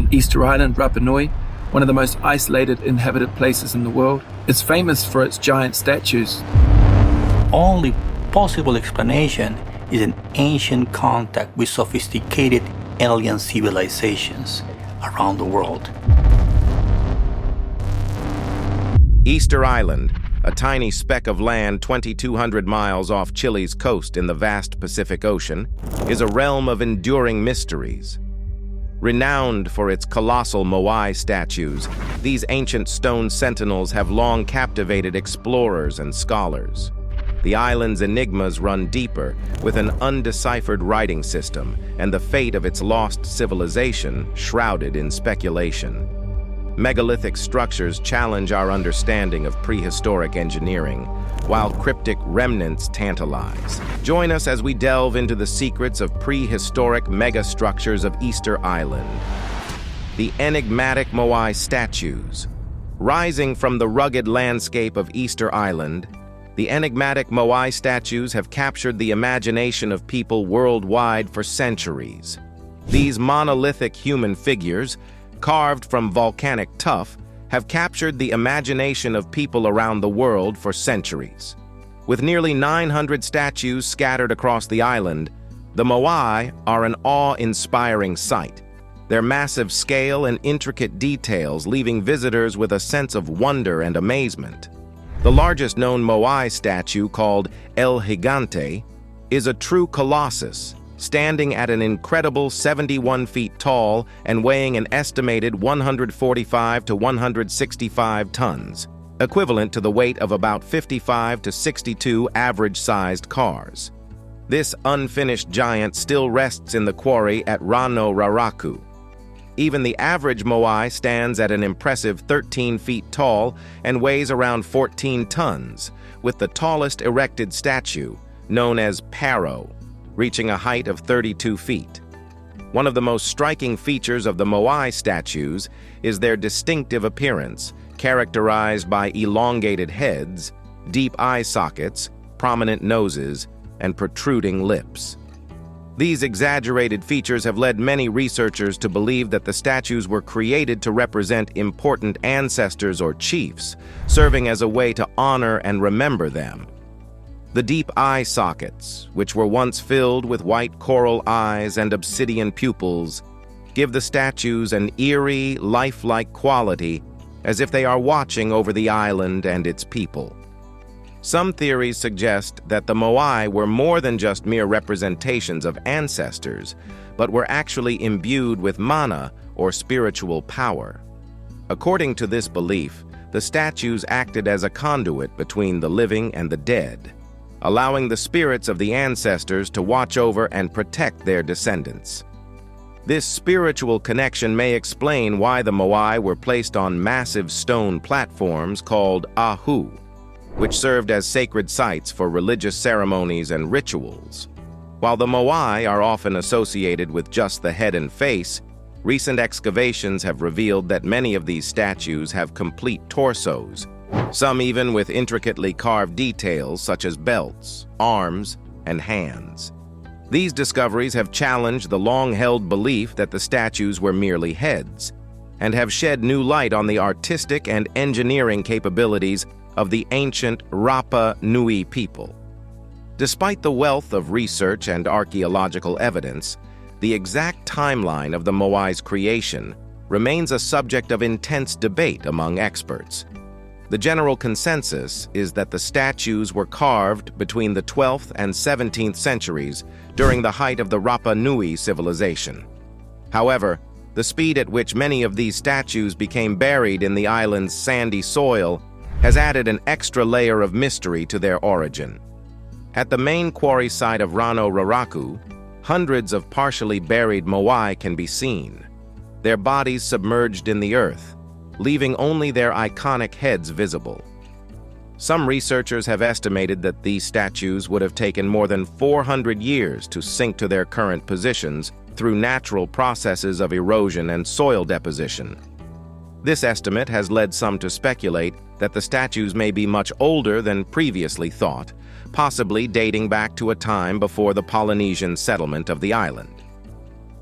on Easter Island, Rapa Nui, one of the most isolated inhabited places in the world. It's famous for its giant statues. Only possible explanation is an ancient contact with sophisticated alien civilizations around the world. Easter Island, a tiny speck of land 2,200 miles off Chile's coast in the vast Pacific Ocean, is a realm of enduring mysteries. Renowned for its colossal Moai statues, these ancient stone sentinels have long captivated explorers and scholars. The island's enigmas run deeper, with an undeciphered writing system and the fate of its lost civilization shrouded in speculation. Megalithic structures challenge our understanding of prehistoric engineering, while cryptic remnants tantalize. Join us as we delve into the secrets of prehistoric megastructures of Easter Island. The enigmatic Moai Statues. Rising from the rugged landscape of Easter Island, the enigmatic Moai statues have captured the imagination of people worldwide for centuries. These monolithic human figures, carved from volcanic tuff, have captured the imagination of people around the world for centuries. With nearly 900 statues scattered across the island, the Moai are an awe-inspiring sight, their massive scale and intricate details leaving visitors with a sense of wonder and amazement. The largest known Moai statue, called El Gigante, is a true colossus, standing at an incredible 71 feet tall and weighing an estimated 145 to 165 tons, equivalent to the weight of about 55 to 62 average-sized cars. This unfinished giant still rests in the quarry at Rango. Even the average Moai stands at an impressive 13 feet tall and weighs around 14 tons, with the tallest erected statue, known as Paro, reaching a height of 32 feet. One of the most striking features of the Moai statues is their distinctive appearance, characterized by elongated heads, deep eye sockets, prominent noses, and protruding lips. These exaggerated features have led many researchers to believe that the statues were created to represent important ancestors or chiefs, serving as a way to honor and remember them. The deep eye sockets, which were once filled with white coral eyes and obsidian pupils, give the statues an eerie, lifelike quality, as if they are watching over the island and its people. Some theories suggest that the Moai were more than just mere representations of ancestors, but were actually imbued with mana, or spiritual power. According to this belief, the statues acted as a conduit between the living and the dead, allowing the spirits of the ancestors to watch over and protect their descendants. This spiritual connection may explain why the Moai were placed on massive stone platforms called ahu, which served as sacred sites for religious ceremonies and rituals. While the Moai are often associated with just the head and face, recent excavations have revealed that many of these statues have complete torsos, some even with intricately carved details such as belts, arms, and hands. These discoveries have challenged the long-held belief that the statues were merely heads, and have shed new light on the artistic and engineering capabilities of the ancient Rapa Nui people. Despite the wealth of research and archaeological evidence, the exact timeline of the Moai's creation remains a subject of intense debate among experts. The general consensus is that the statues were carved between the 12th and 17th centuries during the height of the Rapa Nui civilization. However, the speed at which many of these statues became buried in the island's sandy soil has added an extra layer of mystery to their origin. At the main quarry site of Rango, hundreds of partially buried Moai can be seen, their bodies submerged in the earth, leaving only their iconic heads visible. Some researchers have estimated that these statues would have taken more than 400 years to sink to their current positions through natural processes of erosion and soil deposition. This estimate has led some to speculate that the statues may be much older than previously thought, possibly dating back to a time before the Polynesian settlement of the island.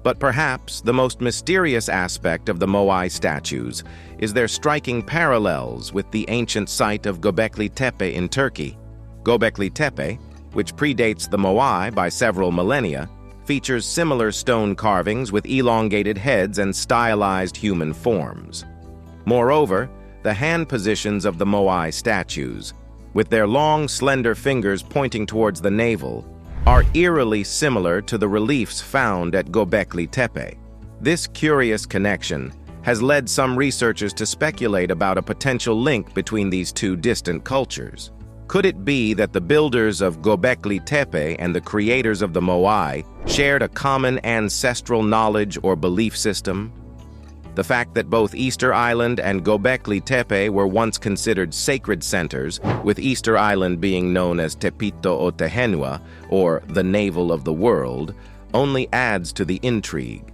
But perhaps the most mysterious aspect of the Moai statues is their striking parallels with the ancient site of Göbekli Tepe in Turkey. Göbekli Tepe, which predates the Moai by several millennia, features similar stone carvings with elongated heads and stylized human forms. Moreover, the hand positions of the Moai statues, with their long, slender fingers pointing towards the navel, are eerily similar to the reliefs found at Göbekli Tepe. This curious connection has led some researchers to speculate about a potential link between these two distant cultures. Could it be that the builders of Göbekli Tepe and the creators of the Moai shared a common ancestral knowledge or belief system? The fact that both Easter Island and Göbekli Tepe were once considered sacred centers, with Easter Island being known as Tepito o Tehenua, or the navel of the world, only adds to the intrigue.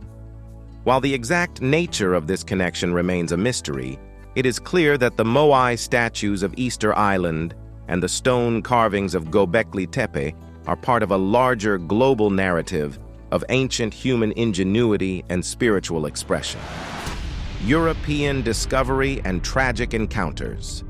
While the exact nature of this connection remains a mystery, it is clear that the Moai statues of Easter Island and the stone carvings of Göbekli Tepe are part of a larger global narrative of ancient human ingenuity and spiritual expression. European discovery and tragic encounters.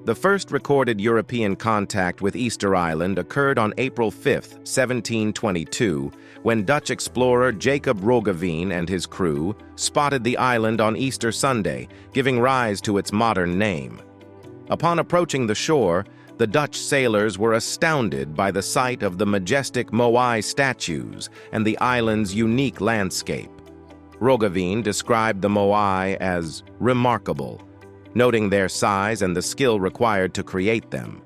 The first recorded European contact with Easter Island occurred on April 5, 1722, when Dutch explorer Jacob Roggeveen and his crew spotted the island on Easter Sunday, giving rise to its modern name. Upon approaching the shore, the Dutch sailors were astounded by the sight of the majestic Moai statues and the island's unique landscape. Roggeveen described the Moai as remarkable, noting their size and the skill required to create them.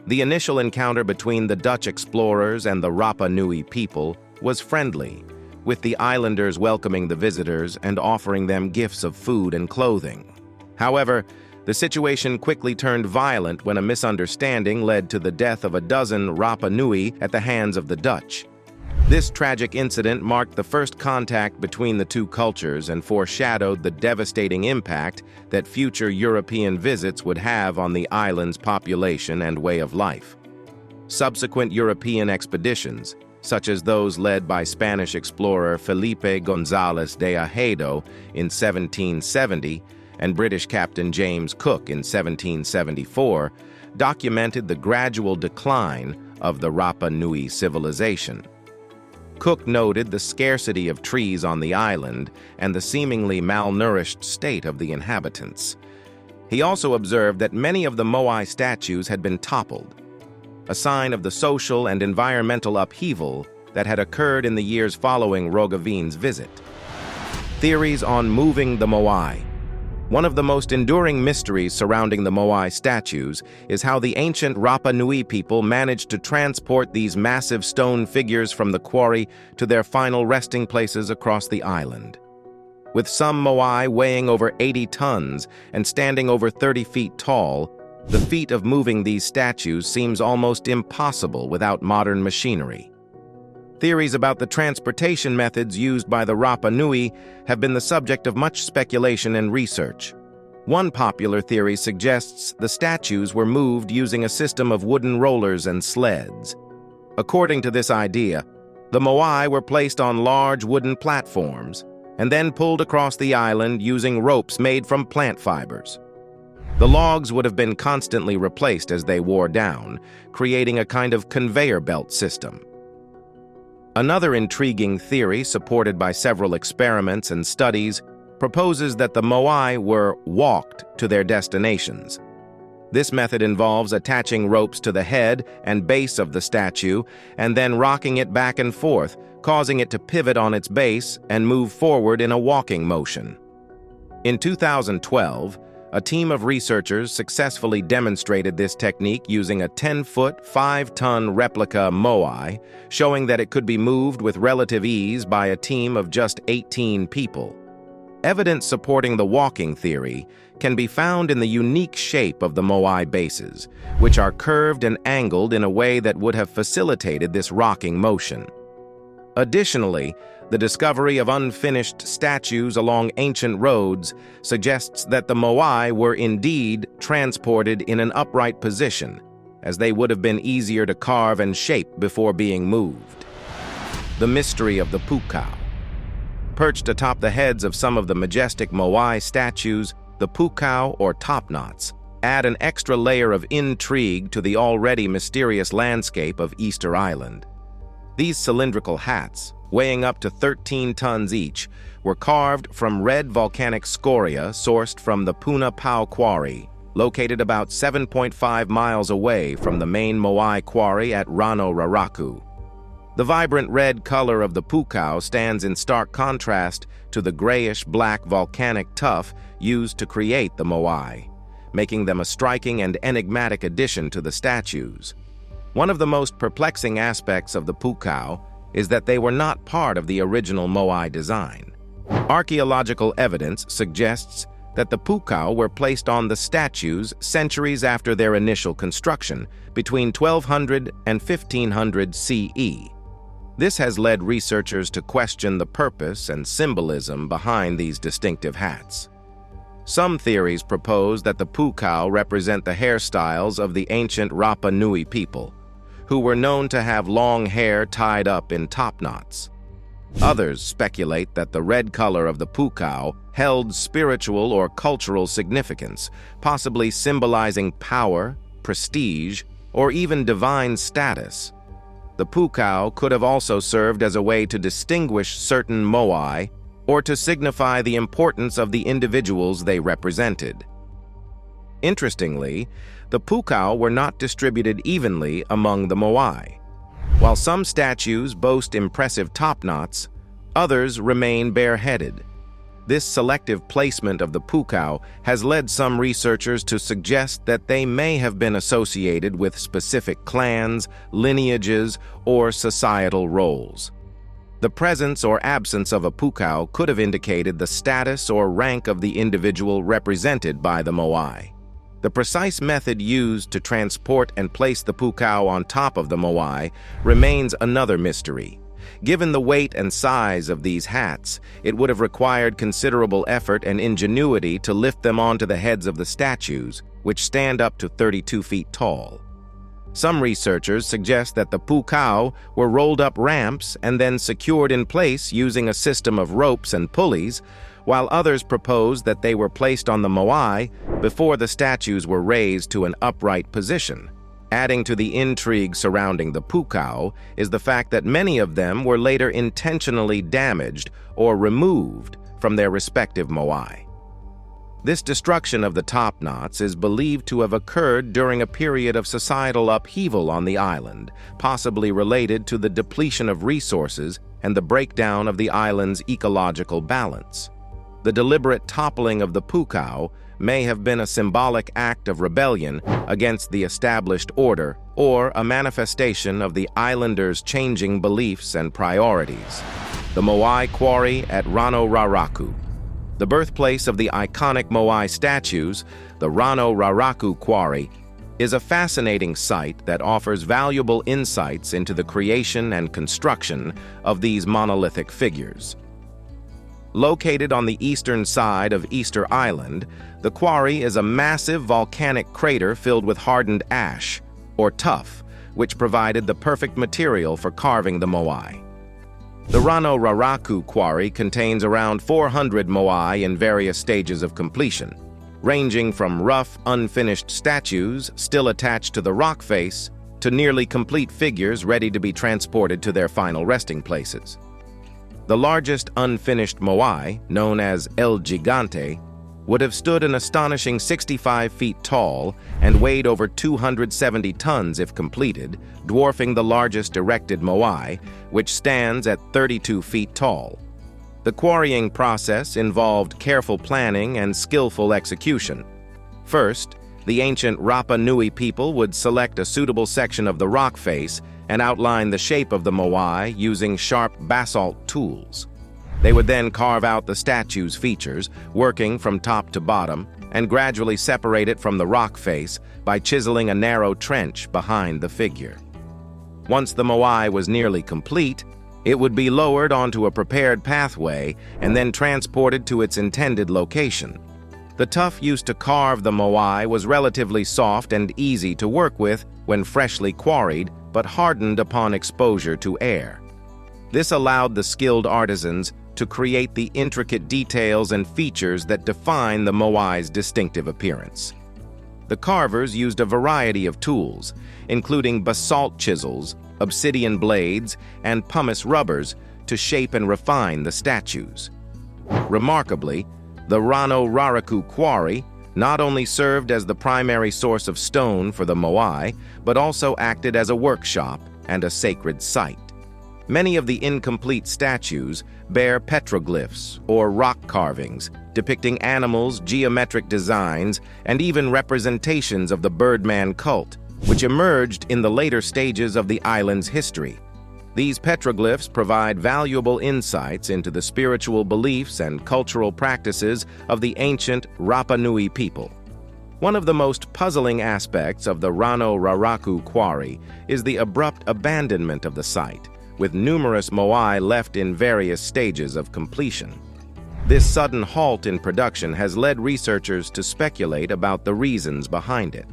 The initial encounter between the Dutch explorers and the Rapa Nui people was friendly, with the islanders welcoming the visitors and offering them gifts of food and clothing. However, the situation quickly turned violent when a misunderstanding led to the death of a dozen Rapa Nui at the hands of the Dutch. This tragic incident marked the first contact between the two cultures and foreshadowed the devastating impact that future European visits would have on the island's population and way of life. Subsequent European expeditions, such as those led by Spanish explorer Felipe González de Ajedo in 1770, and British Captain James Cook in 1774, documented the gradual decline of the Rapa Nui civilization. Cook noted the scarcity of trees on the island and the seemingly malnourished state of the inhabitants. He also observed that many of the Moai statues had been toppled, a sign of the social and environmental upheaval that had occurred in the years following Roggeveen's visit. Theories on moving the Moai. One of the most enduring mysteries surrounding the Moai statues is how the ancient Rapa Nui people managed to transport these massive stone figures from the quarry to their final resting places across the island. With some Moai weighing over 80 tons and standing over 30 feet tall, the feat of moving these statues seems almost impossible without modern machinery. Theories about the transportation methods used by the Rapa Nui have been the subject of much speculation and research. One popular theory suggests the statues were moved using a system of wooden rollers and sleds. According to this idea, the Moai were placed on large wooden platforms and then pulled across the island using ropes made from plant fibers. The logs would have been constantly replaced as they wore down, creating a kind of conveyor belt system. Another intriguing theory, supported by several experiments and studies, proposes that the Moai were walked to their destinations. This method involves attaching ropes to the head and base of the statue and then rocking it back and forth, causing it to pivot on its base and move forward in a walking motion. In 2012, a team of researchers successfully demonstrated this technique using a 10-foot, 5-ton replica Moai, showing that it could be moved with relative ease by a team of just 18 people. Evidence supporting the walking theory can be found in the unique shape of the Moai bases, which are curved and angled in a way that would have facilitated this rocking motion. Additionally, the discovery of unfinished statues along ancient roads suggests that the Moai were indeed transported in an upright position, as they would have been easier to carve and shape before being moved. The mystery of the Puka. Perched atop the heads of some of the majestic Moai statues, the Puka or top-knots add an extra layer of intrigue to the already mysterious landscape of Easter Island. These cylindrical hats, weighing up to 13 tons each, were carved from red volcanic scoria sourced from the Moai Quarry, located about 7.5 miles away from the main Moai Quarry at Rango. The vibrant red color of the Puka stands in stark contrast to the grayish-black volcanic tuff used to create the Moai, making them a striking and enigmatic addition to the statues. One of the most perplexing aspects of the Puka is that they were not part of the original Moai design. Archaeological evidence suggests that the Puka were placed on the statues centuries after their initial construction, between 1200 and 1500 CE. This has led researchers to question the purpose and symbolism behind these distinctive hats. Some theories propose that the Puka represent the hairstyles of the ancient Rapa Nui people, who were known to have long hair tied up in topknots. Others speculate that the red color of the Puka held spiritual or cultural significance, possibly symbolizing power, prestige, or even divine status. The Puka could have also served as a way to distinguish certain Moai or to signify the importance of the individuals they represented. Interestingly, the Puka were not distributed evenly among the Moai. While some statues boast impressive topknots, others remain bareheaded. This selective placement of the Puka has led some researchers to suggest that they may have been associated with specific clans, lineages, or societal roles. The presence or absence of a Puka could have indicated the status or rank of the individual represented by the Moai. The precise method used to transport and place the Puka on top of the Moai remains another mystery. Given the weight and size of these hats, it would have required considerable effort and ingenuity to lift them onto the heads of the statues, which stand up to 32 feet tall. Some researchers suggest that the Puka were rolled up ramps and then secured in place using a system of ropes and pulleys, while others propose that they were placed on the Moai before the statues were raised to an upright position. Adding to the intrigue surrounding the Puka is the fact that many of them were later intentionally damaged or removed from their respective Moai. This destruction of the topknots is believed to have occurred during a period of societal upheaval on the island, possibly related to the depletion of resources and the breakdown of the island's ecological balance. The deliberate toppling of the Puka may have been a symbolic act of rebellion against the established order or a manifestation of the islanders' changing beliefs and priorities. The Moai Quarry at Rango. The birthplace of the iconic Moai statues, the Rango Quarry, is a fascinating site that offers valuable insights into the creation and construction of these monolithic figures. Located on the eastern side of Easter Island, the quarry is a massive volcanic crater filled with hardened ash, or tuff, which provided the perfect material for carving the Moai. The Rango Quarry contains around 400 Moai in various stages of completion, ranging from rough, unfinished statues still attached to the rock face to nearly complete figures ready to be transported to their final resting places. The largest unfinished Moai, known as El Gigante, would have stood an astonishing 65 feet tall and weighed over 270 tons if completed, dwarfing the largest erected Moai, which stands at 32 feet tall. The quarrying process involved careful planning and skillful execution. First, the ancient Rapa Nui people would select a suitable section of the rock face and outline the shape of the Moai using sharp basalt tools. They would then carve out the statue's features, working from top to bottom, and gradually separate it from the rock face by chiseling a narrow trench behind the figure. Once the Moai was nearly complete, it would be lowered onto a prepared pathway and then transported to its intended location. The tuff used to carve the Moai was relatively soft and easy to work with when freshly quarried, but hardened upon exposure to air. This allowed the skilled artisans to create the intricate details and features that define the Moai's distinctive appearance. The carvers used a variety of tools, including basalt chisels, obsidian blades, and pumice rubbers to shape and refine the statues. Remarkably, the Moai Quarry not only served as the primary source of stone for the Moai, but also acted as a workshop and a sacred site. Many of the incomplete statues bear petroglyphs, or rock carvings, depicting animals, geometric designs, and even representations of the Birdman cult, which emerged in the later stages of the island's history. These petroglyphs provide valuable insights into the spiritual beliefs and cultural practices of the ancient Rapa Nui people. One of the most puzzling aspects of the Moai Quarry is the abrupt abandonment of the site, with numerous Moai left in various stages of completion. This sudden halt in production has led researchers to speculate about the reasons behind it.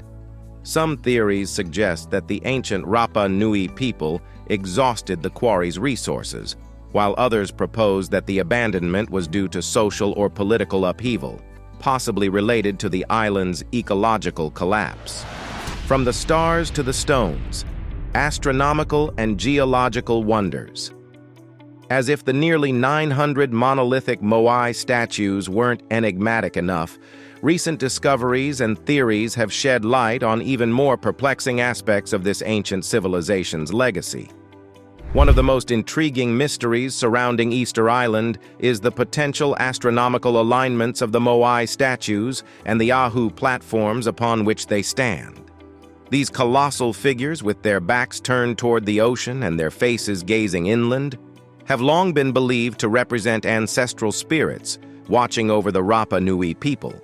Some theories suggest that the ancient Rapa Nui people exhausted the quarry's resources, while others propose that the abandonment was due to social or political upheaval, possibly related to the island's ecological collapse. From the stars to the stones, astronomical and geological wonders. As if the nearly 900 monolithic Moai statues weren't enigmatic enough, recent discoveries and theories have shed light on even more perplexing aspects of this ancient civilization's legacy. One of the most intriguing mysteries surrounding Easter Island is the potential astronomical alignments of the Moai statues and the Ahu platforms upon which they stand. These colossal figures, with their backs turned toward the ocean and their faces gazing inland, have long been believed to represent ancestral spirits watching over the Rapa Nui people.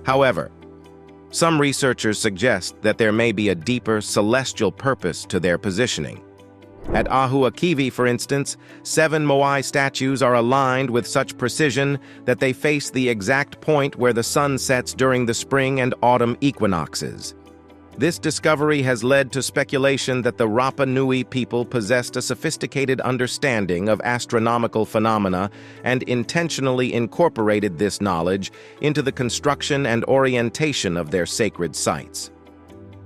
However, some researchers suggest that there may be a deeper celestial purpose to their positioning. At Ahuakivi, for instance, 7 Moai statues are aligned with such precision that they face the exact point where the sun sets during the spring and autumn equinoxes. This discovery has led to speculation that the Rapa Nui people possessed a sophisticated understanding of astronomical phenomena and intentionally incorporated this knowledge into the construction and orientation of their sacred sites.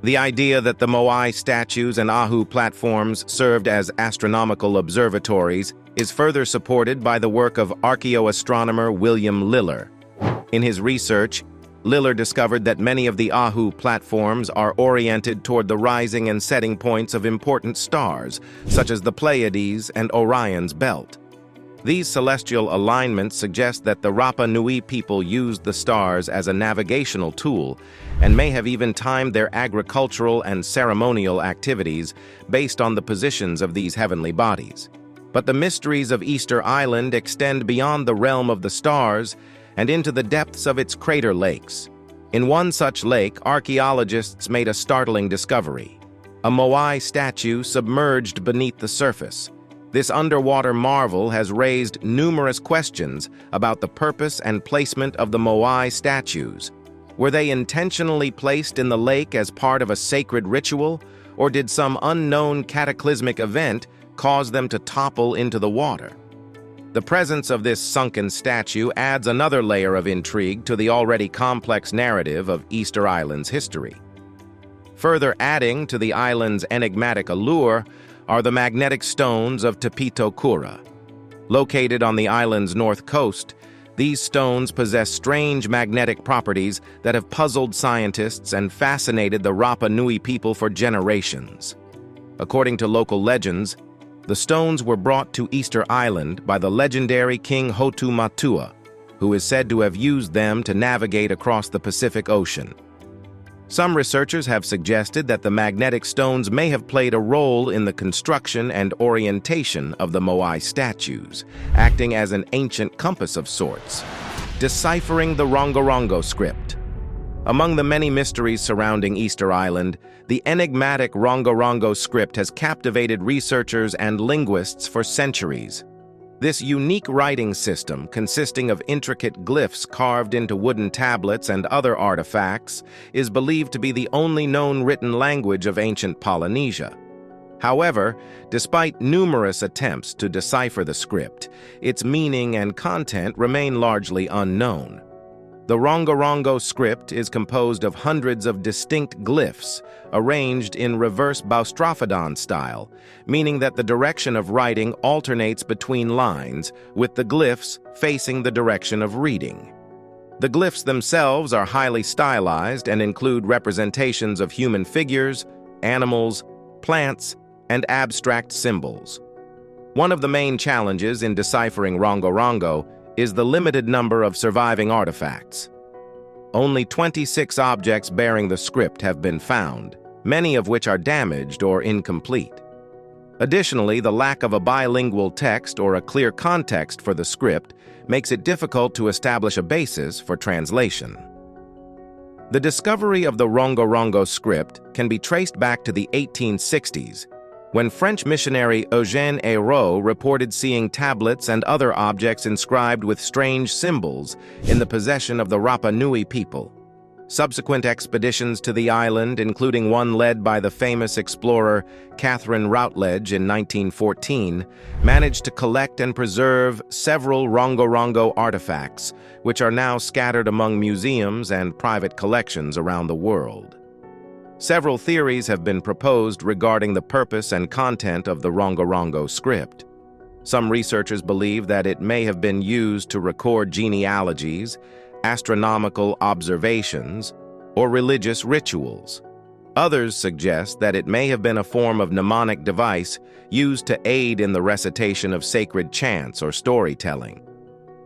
The idea that the Moai statues and Ahu platforms served as astronomical observatories is further supported by the work of archaeoastronomer William Liller. In his research, Liller discovered that many of the Ahu platforms are oriented toward the rising and setting points of important stars, such as the Pleiades and Orion's belt. These celestial alignments suggest that the Rapa Nui people used the stars as a navigational tool and may have even timed their agricultural and ceremonial activities based on the positions of these heavenly bodies. But the mysteries of Easter Island extend beyond the realm of the stars and into the depths of its crater lakes. In one such lake, archaeologists made a startling discovery: a Moai statue submerged beneath the surface. This underwater marvel has raised numerous questions about the purpose and placement of the Moai statues. Were they intentionally placed in the lake as part of a sacred ritual, or did some unknown cataclysmic event cause them to topple into the water? The presence of this sunken statue adds another layer of intrigue to the already complex narrative of Easter Island's history. Further adding to the island's enigmatic allure are the magnetic stones of Tepito Kura. Located on the island's north coast, these stones possess strange magnetic properties that have puzzled scientists and fascinated the Rapa Nui people for generations. According to local legends, the stones were brought to Easter Island by the legendary King Hotu Matua, who is said to have used them to navigate across the Pacific Ocean. Some researchers have suggested that the magnetic stones may have played a role in the construction and orientation of the Moai statues, acting as an ancient compass of sorts, deciphering the Rango script. Among the many mysteries surrounding Easter Island, the enigmatic Rango script has captivated researchers and linguists for centuries. This unique writing system, consisting of intricate glyphs carved into wooden tablets and other artifacts, is believed to be the only known written language of ancient Polynesia. However, despite numerous attempts to decipher the script, its meaning and content remain largely unknown. The Rango script is composed of hundreds of distinct glyphs arranged in reverse boustrophodon style, meaning that the direction of writing alternates between lines, with the glyphs facing the direction of reading. The glyphs themselves are highly stylized and include representations of human figures, animals, plants, and abstract symbols. One of the main challenges in deciphering Rango is the limited number of surviving artifacts. Only 26 objects bearing the script have been found, many of which are damaged or incomplete. Additionally, the lack of a bilingual text or a clear context for the script makes it difficult to establish a basis for translation. The discovery of the Rango script can be traced back to the 1860s, when French missionary Eugène Ayrault reported seeing tablets and other objects inscribed with strange symbols in the possession of the Rapa Nui people. Subsequent expeditions to the island, including one led by the famous explorer Catherine Routledge in 1914, managed to collect and preserve several Rango artifacts, which are now scattered among museums and private collections around the world. Several theories have been proposed regarding the purpose and content of the Rango script. Some researchers believe that it may have been used to record genealogies, astronomical observations, or religious rituals. Others suggest that it may have been a form of mnemonic device used to aid in the recitation of sacred chants or storytelling.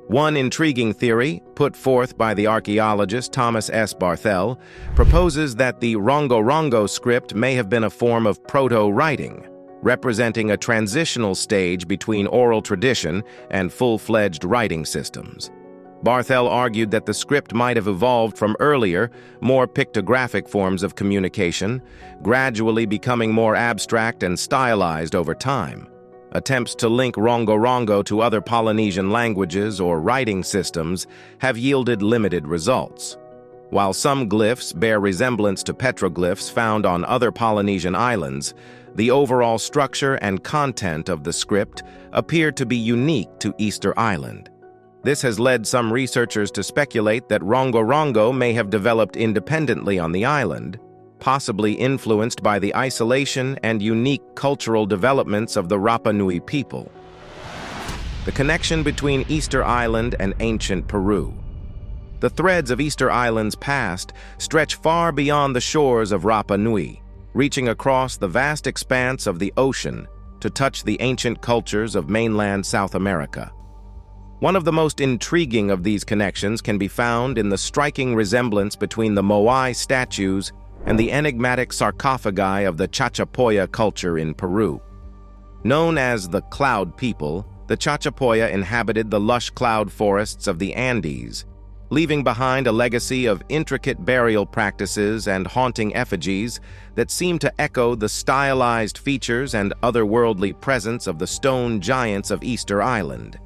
One intriguing theory, put forth by the archaeologist Thomas S. Barthel, proposes that the Rango script may have been a form of proto-writing, representing a transitional stage between oral tradition and full-fledged writing systems. Barthel argued that the script might have evolved from earlier, more pictographic forms of communication, gradually becoming more abstract and stylized over time. Attempts to link Rango to other Polynesian languages or writing systems have yielded limited results. While some glyphs bear resemblance to petroglyphs found on other Polynesian islands, the overall structure and content of the script appear to be unique to Easter Island. This has led some researchers to speculate that Rango may have developed independently on the island, possibly influenced by the isolation and unique cultural developments of the Rapa Nui people. The connection between Easter Island and ancient Peru. The threads of Easter Island's past stretch far beyond the shores of Rapa Nui, reaching across the vast expanse of the ocean to touch the ancient cultures of mainland South America. One of the most intriguing of these connections can be found in the striking resemblance between the Moai Statues and the enigmatic sarcophagi of the Chachapoya culture in Peru. Known as the Cloud People, the Chachapoya inhabited the lush cloud forests of the Andes, leaving behind a legacy of intricate burial practices and haunting effigies that seem to echo the stylized features and otherworldly presence of the stone giants of Easter Island.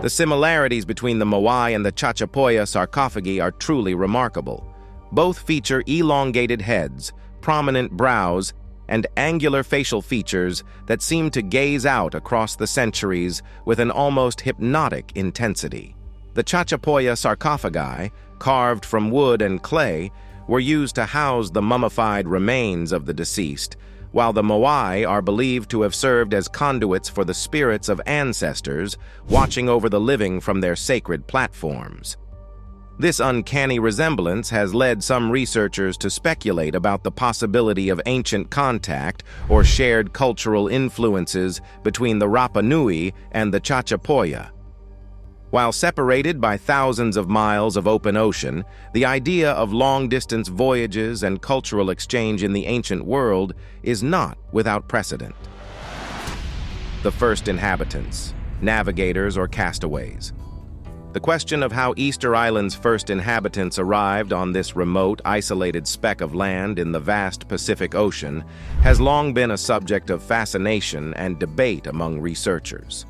The similarities between the Moai and the Chachapoya sarcophagi are truly remarkable. Both feature elongated heads, prominent brows, and angular facial features that seem to gaze out across the centuries with an almost hypnotic intensity. The Chachapoya sarcophagi, carved from wood and clay, were used to house the mummified remains of the deceased, while the Moai are believed to have served as conduits for the spirits of ancestors watching over the living from their sacred platforms. This uncanny resemblance has led some researchers to speculate about the possibility of ancient contact or shared cultural influences between the Rapa Nui and the Chachapoya. While separated by thousands of miles of open ocean, the idea of long-distance voyages and cultural exchange in the ancient world is not without precedent. The first inhabitants, navigators or castaways. The question of how Easter Island's first inhabitants arrived on this remote, isolated speck of land in the vast Pacific Ocean has long been a subject of fascination and debate among researchers.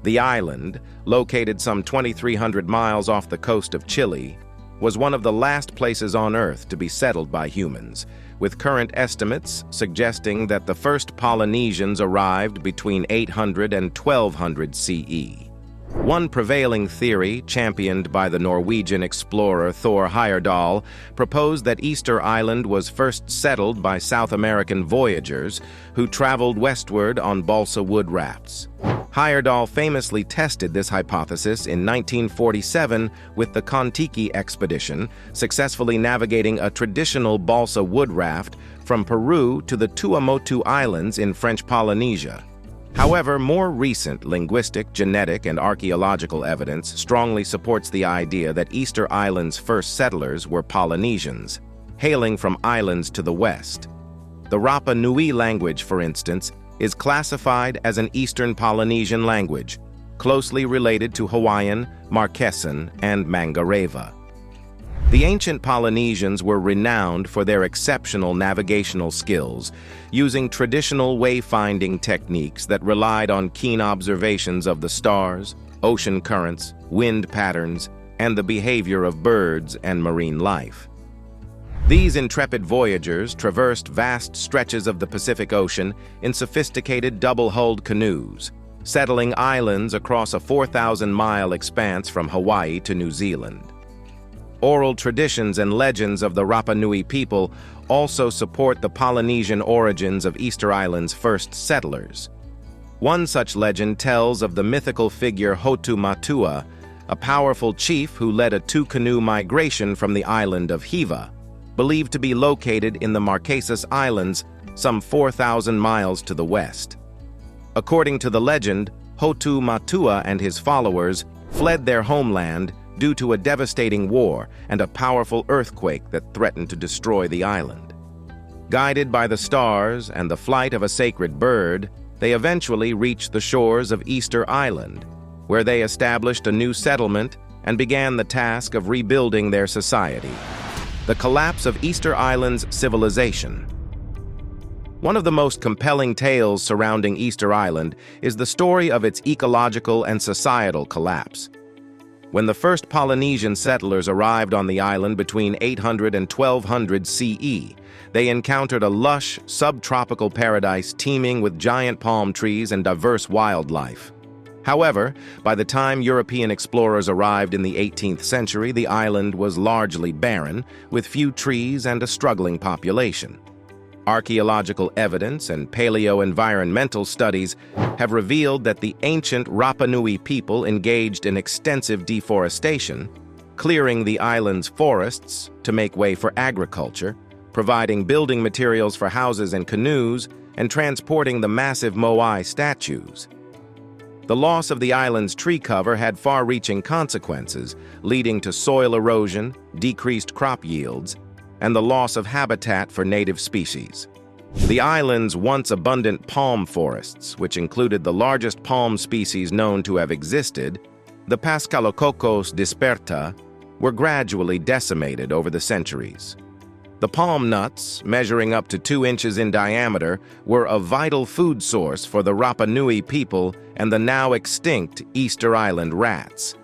The island, located some 2,300 miles off the coast of Chile, was one of the last places on Earth to be settled by humans, with current estimates suggesting that the first Polynesians arrived between 800 and 1200 CE. One prevailing theory, championed by the Norwegian explorer Thor Heyerdahl, proposed that Easter Island was first settled by South American voyagers who traveled westward on balsa wood rafts. Heyerdahl famously tested this hypothesis in 1947 with the Kon-Tiki expedition, successfully navigating a traditional balsa wood raft from Peru to the Tuamotu Islands in French Polynesia. However, more recent linguistic, genetic, and archaeological evidence strongly supports the idea that Easter Island's first settlers were Polynesians, hailing from islands to the west. The Rapa Nui language, for instance, is classified as an Eastern Polynesian language, closely related to Hawaiian, Marquesan, and Mangareva. The ancient Polynesians were renowned for their exceptional navigational skills, using traditional wayfinding techniques that relied on keen observations of the stars, ocean currents, wind patterns, and the behavior of birds and marine life. These intrepid voyagers traversed vast stretches of the Pacific Ocean in sophisticated double-hulled canoes, settling islands across a 4,000-mile expanse from Hawaii to New Zealand. Oral traditions and legends of the Rapa Nui people also support the Polynesian origins of Easter Island's first settlers. One such legend tells of the mythical figure Hotu Matua, a powerful chief who led a two-canoe migration from the island of Hiva, believed to be located in the Marquesas Islands, some 4,000 miles to the west. According to the legend, Hotu Matua and his followers fled their homeland due to a devastating war and a powerful earthquake that threatened to destroy the island. Guided by the stars and the flight of a sacred bird, they eventually reached the shores of Easter Island, where they established a new settlement and began the task of rebuilding their society. The collapse of Easter Island's civilization. One of the most compelling tales surrounding Easter Island is the story of its ecological and societal collapse. When the first Polynesian settlers arrived on the island between 800 and 1200 CE, they encountered a lush, subtropical paradise teeming with giant palm trees and diverse wildlife. However, by the time European explorers arrived in the 18th century, the island was largely barren, with few trees and a struggling population. Archaeological evidence and paleo-environmental studies have revealed that the ancient Rapa Nui people engaged in extensive deforestation, clearing the island's forests to make way for agriculture, providing building materials for houses and canoes, and transporting the massive Moai Statues. The loss of the island's tree cover had far-reaching consequences, leading to soil erosion, decreased crop yields, and the loss of habitat for native species. The island's once abundant palm forests, which included the largest palm species known to have existed, the Pascalococos disperta, were gradually decimated over the centuries. The palm nuts, measuring up to 2 inches in diameter, were a vital food source for the Rapa Nui people and the now extinct Easter Island rats.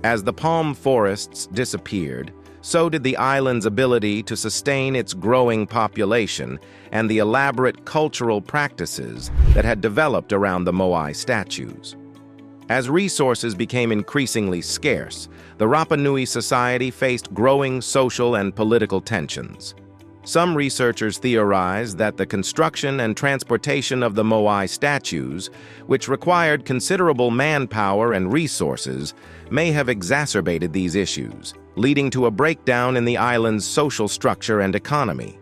As the palm forests disappeared, so did the island's ability to sustain its growing population and the elaborate cultural practices that had developed around the Moai statues. As resources became increasingly scarce, the Rapa Nui society faced growing social and political tensions. Some researchers theorize that the construction and transportation of the Moai statues, which required considerable manpower and resources, may have exacerbated these issues, leading to a breakdown in the island's social structure and economy.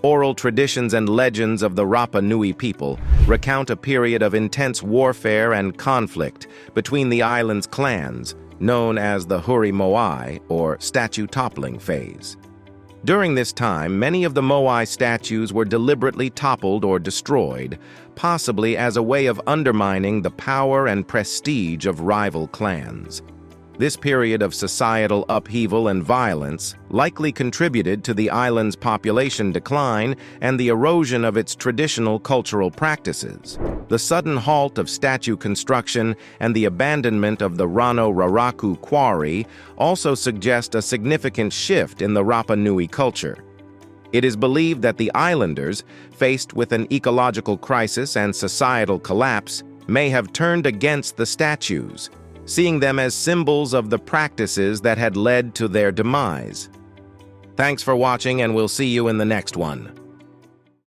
Oral traditions and legends of the Rapa Nui people recount a period of intense warfare and conflict between the island's clans, known as the Huri Moai, or statue toppling phase. During this time, many of the Moai statues were deliberately toppled or destroyed, possibly as a way of undermining the power and prestige of rival clans. This period of societal upheaval and violence likely contributed to the island's population decline and the erosion of its traditional cultural practices. The sudden halt of statue construction and the abandonment of the Moai Quarry also suggest a significant shift in the Rapa Nui culture. It is believed that the islanders, faced with an ecological crisis and societal collapse, may have turned against the statues, seeing them as symbols of the practices that had led to their demise. Thanks for watching, and we'll see you in the next one.